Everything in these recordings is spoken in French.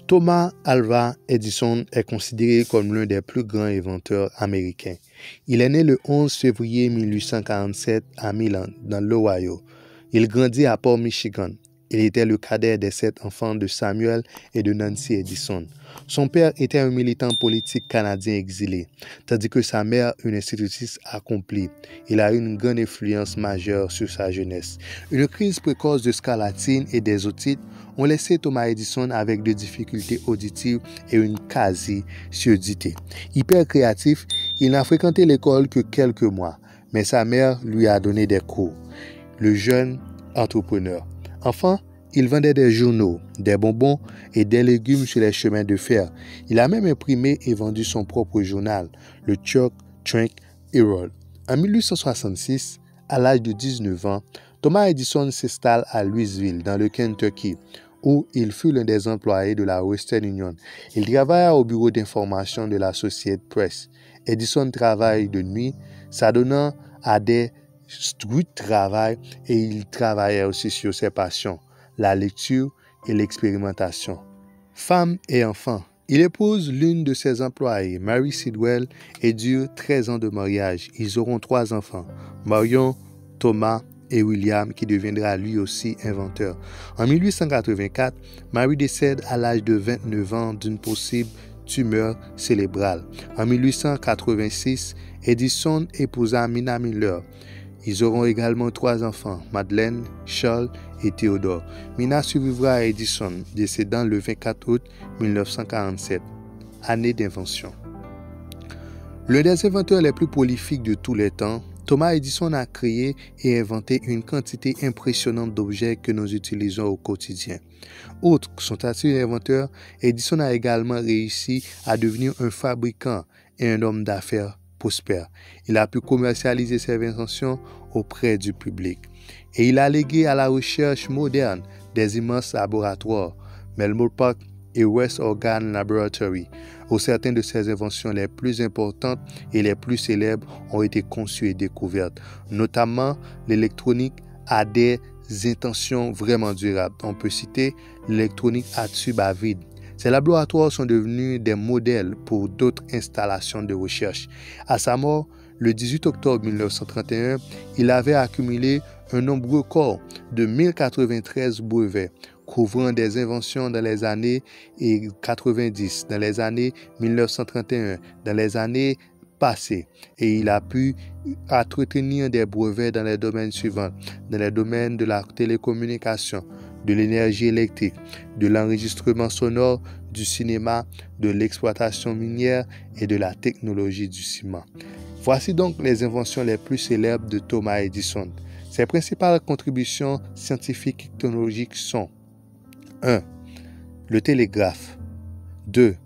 Thomas Alva Edison est considéré comme l'un des plus grands inventeurs américains. Il est né le 11 février 1847 à Milan, dans l'Ohio. Il grandit à Port Michigan. Il était le cadet des 7 enfants de Samuel et de Nancy Edison. Son père était un militant politique canadien exilé, tandis que sa mère, une institutrice accomplie. Il a eu une grande influence majeure sur sa jeunesse. Une crise précoce de scarlatine et des otites ont laissé Thomas Edison avec des difficultés auditives et une quasi-surdité. Hyper créatif, il n'a fréquenté l'école que quelques mois, mais sa mère lui a donné des cours. Le jeune entrepreneur. Enfant, il vendait des journaux, des bonbons et des légumes sur les chemins de fer. Il a même imprimé et vendu son propre journal, le Chuck Trink Herald. En 1866, à l'âge de 19 ans, Thomas Edison s'installe à Louisville, dans le Kentucky, où il fut l'un des employés de la Western Union. Il travailla au bureau d'information de l'Associated Press. Edison travaille de nuit, s'adonnant à des rudes travail et il travaillait aussi sur ses passions, la lecture et l'expérimentation. Femme et enfant. Il épouse l'une de ses employées, Mary Sidwell, et dure 13 ans de mariage. Ils auront 3 enfants, Marion, Thomas et William, qui deviendra lui aussi inventeur. En 1884, Mary décède à l'âge de 29 ans d'une possible tumeur cérébrale. En 1886, Edison épousa Minna Miller. Ils auront également 3 enfants, Madeleine, Charles et Théodore. Minna survivra à Edison, décédant le 24 août 1947, année d'invention. L'un des inventeurs les plus prolifiques de tous les temps, Thomas Edison a créé et inventé une quantité impressionnante d'objets que nous utilisons au quotidien. Outre son statut d'inventeur, Edison a également réussi à devenir un fabricant et un homme d'affaires prospère. Il a pu commercialiser ses inventions auprès du public. Et il a légué à la recherche moderne des immenses laboratoires, Menlo Park et West Organ Laboratory, où certaines de ses inventions les plus importantes et les plus célèbres ont été conçues et découvertes. Notamment, l'électronique a des intentions vraiment durables. On peut citer l'électronique à tube à vide. Ces laboratoires sont devenus des modèles pour d'autres installations de recherche. À sa mort, le 18 octobre 1931, il avait accumulé un nombre record de 1093 brevets, couvrant des inventions dans les années 90, dans les années 1931, dans les années passées. Et il a pu entretenir des brevets dans les domaines suivants, dans les domaines de la télécommunication, de l'énergie électrique, de l'enregistrement sonore, du cinéma, de l'exploitation minière et de la technologie du ciment. Voici donc les inventions les plus célèbres de Thomas Edison. Ses principales contributions scientifiques et technologiques sont 1. Le télégraphe. 2.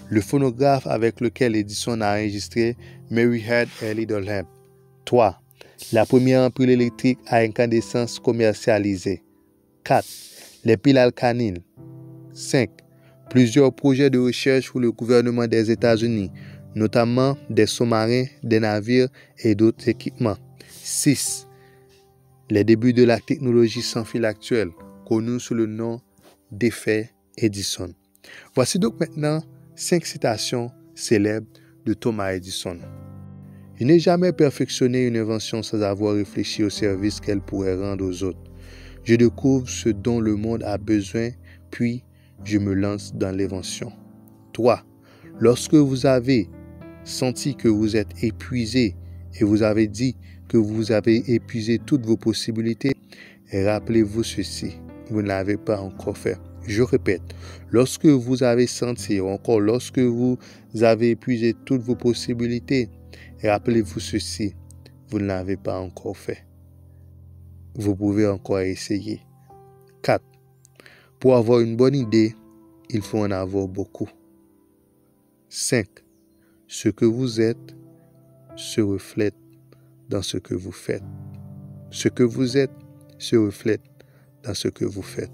Le phonographe avec lequel Edison a enregistré Mary Had a Little Lamb. 3. La première ampoule électrique à incandescence commercialisée. 4. Les piles alcalines. 5. Plusieurs projets de recherche pour le gouvernement des États-Unis, notamment des sous-marins, des navires et d'autres équipements. 6. Les débuts de la technologie sans fil actuelle, connue sous le nom d'effet Edison. Voici donc maintenant 5 citations célèbres de Thomas Edison. Je n'ai jamais perfectionné une invention sans avoir réfléchi au service qu'elle pourrait rendre aux autres. Je découvre ce dont le monde a besoin, puis je me lance dans l'invention. 3. Lorsque vous avez senti que vous êtes épuisé et vous avez dit que vous avez épuisé toutes vos possibilités, rappelez-vous ceci, vous ne l'avez pas encore fait. Je répète, lorsque vous avez senti, ou encore lorsque vous avez épuisé toutes vos possibilités, rappelez-vous ceci, vous ne l'avez pas encore fait. Vous pouvez encore essayer. 4. Pour avoir une bonne idée, il faut en avoir beaucoup. 5. Ce que vous êtes se reflète dans ce que vous faites. Ce que vous êtes se reflète dans ce que vous faites.